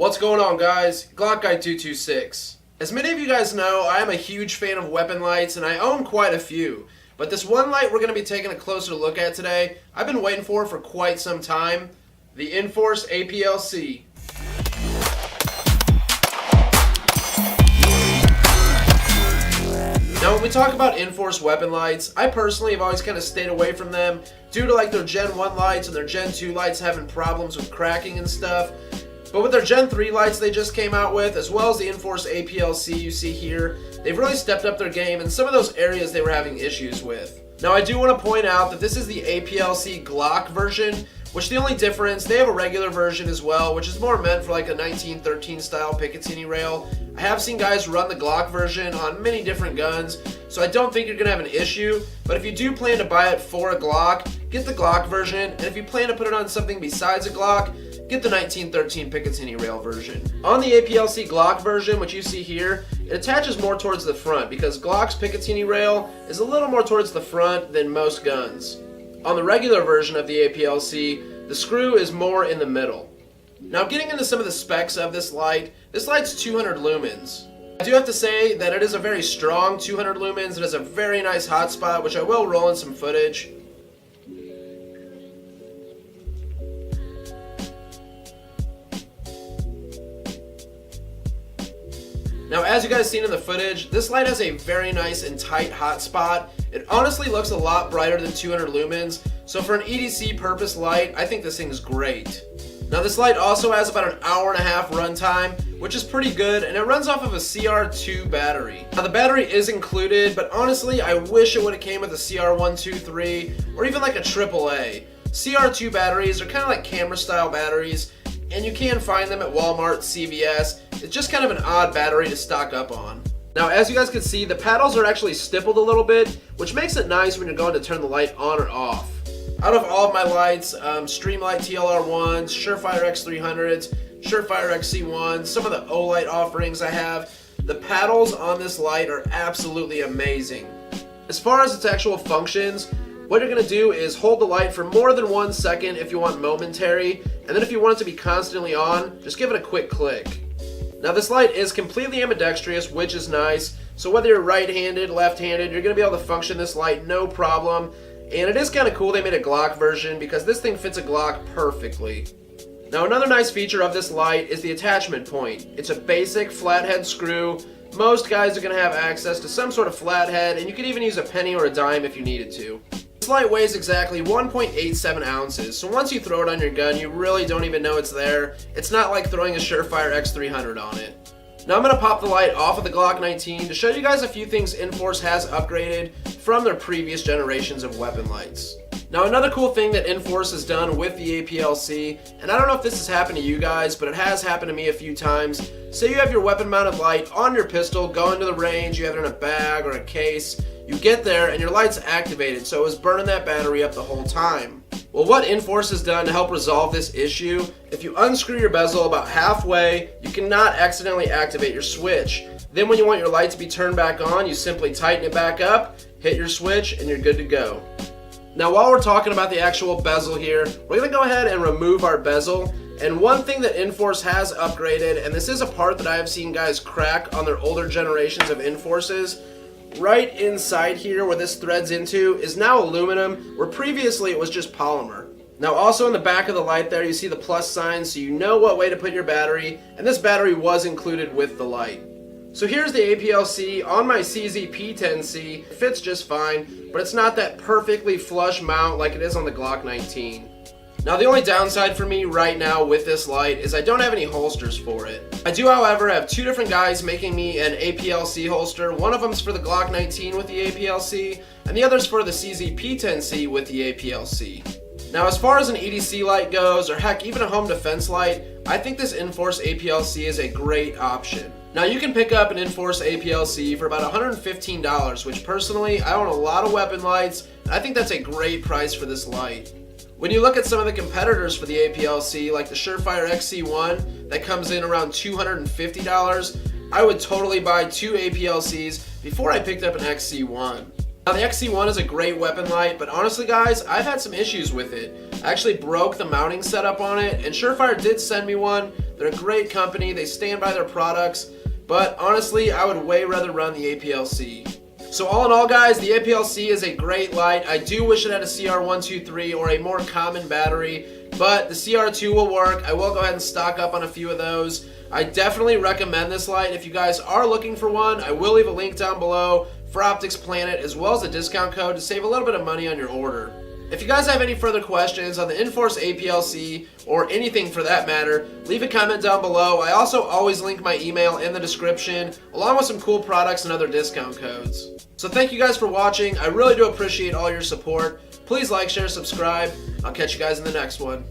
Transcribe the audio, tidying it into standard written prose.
What's going on, guys? Glock Guy 226. As many of you guys know, I am a huge fan of weapon lights and I own quite a few. But this one light we're going to be taking a closer look at today, I've been waiting for quite some time. The Inforce APL-C. Now when we talk about Inforce weapon lights, I personally have always kind of stayed away from them due to like their Gen 1 lights and their Gen 2 lights having problems with cracking and stuff. But with their Gen 3 lights they just came out with, as well as the Inforce APL-C you see here, they've really stepped up their game in some of those areas they were having issues with. Now I do want to point out that this is the APL-C Glock version, which the only difference, they have a regular version as well, which is more meant for like a 1913 style Picatinny rail. I have seen guys run the Glock version on many different guns, so I don't think you're going to have an issue, but if you do plan to buy it for a Glock, get the Glock version, and if you plan to put it on something besides a Glock, get the 1913 Picatinny rail version. On the APL-C Glock version, which you see here, it attaches more towards the front because Glock's Picatinny rail is a little more towards the front than most guns. On the regular version of the APL-C, the screw is more in the middle. Now getting into some of the specs of this light's 200 lumens. I do have to say that it is a very strong 200 lumens. It has a very nice hotspot, which I will roll in some footage. Now as you guys seen in the footage, this light has a very nice and tight hotspot. It honestly looks a lot brighter than 200 lumens, so for an EDC purpose light, I think this thing is great. Now this light also has about an hour and a half runtime, which is pretty good, and it runs off of a CR2 battery. Now the battery is included, but honestly I wish it would have came with a CR123 or even like a AAA. CR2 batteries are kind of like camera style batteries, and you can find them at Walmart, CVS. It's just kind of an odd battery to stock up on. Now as you guys can see, the paddles are actually stippled a little bit, which makes it nice when you're going to turn the light on or off. Out of all of my lights, Streamlight TLR1s, Surefire X300s, Surefire XC1s, some of the O-Light offerings I have, the paddles on this light are absolutely amazing. As far as its actual functions, what you're going to do is hold the light for more than 1 second if you want momentary, and then if you want it to be constantly on, just give it a quick click. Now this light is completely ambidextrous, which is nice, so whether you're right-handed, left-handed, you're going to be able to function this light no problem. And it is kind of cool they made a Glock version because this thing fits a Glock perfectly. Now another nice feature of this light is the attachment point. It's a basic flathead screw. Most guys are going to have access to some sort of flathead, and you can even use a penny or a dime if you needed to. This light weighs exactly 1.87 ounces, so once you throw it on your gun, you really don't even know it's there. It's not like throwing a Surefire X300 on it. Now I'm going to pop the light off of the Glock 19 to show you guys a few things Inforce has upgraded from their previous generations of weapon lights. Now another cool thing that Inforce has done with the APL-C, and I don't know if this has happened to you guys, but it has happened to me a few times. Say you have your weapon mounted light on your pistol, going to the range, you have it in a bag or a case, you get there and your light's activated, so it was burning that battery up the whole time. Well, what Inforce has done to help resolve this issue, if you unscrew your bezel about halfway, you cannot accidentally activate your switch. Then when you want your light to be turned back on, you simply tighten it back up, hit your switch, and you're good to go. Now while we're talking about the actual bezel here, we're going to go ahead and remove our bezel. And one thing that Inforce has upgraded, and this is a part that I have seen guys crack on their older generations of Inforces, right inside here where this threads into is now aluminum, where previously it was just polymer. Now also in the back of the light there you see the plus sign, so you know what way to put your battery, and this battery was included with the light. So here's the APL-C on my CZ P10C. It fits just fine, but it's not that perfectly flush mount like it is on the Glock 19. Now the only downside for me right now with this light is I don't have any holsters for it. I do however have two different guys making me an APL-C holster. One of them's for the Glock 19 with the APL-C, and the other's for the CZ P10C with the APL-C. Now as far as an EDC light goes, or heck even a home defense light, I think this Inforce APL-C is a great option. Now you can pick up an Inforce APL-C for about $115, which personally I own a lot of weapon lights, and I think that's a great price for this light. When you look at some of the competitors for the APL-C, like the Surefire XC1 that comes in around $250, I would totally buy two APL-Cs before I picked up an XC1. Now the XC1 is a great weapon light, but honestly guys, I've had some issues with it. I actually broke the mounting setup on it, and Surefire did send me one. They're a great company, they stand by their products, but honestly, I would way rather run the APLC. So all in all, guys, the APLC is a great light. I do wish it had a CR123 or a more common battery, but the CR2 will work. I will go ahead and stock up on a few of those. I definitely recommend this light. If you guys are looking for one, I will leave a link down below for Optics Planet as well as a discount code to save a little bit of money on your order. If you guys have any further questions on the Inforce APLC or anything for that matter, leave a comment down below. I also always link my email in the description along with some cool products and other discount codes. So thank you guys for watching. I really do appreciate all your support. Please like, share, subscribe. I'll catch you guys in the next one.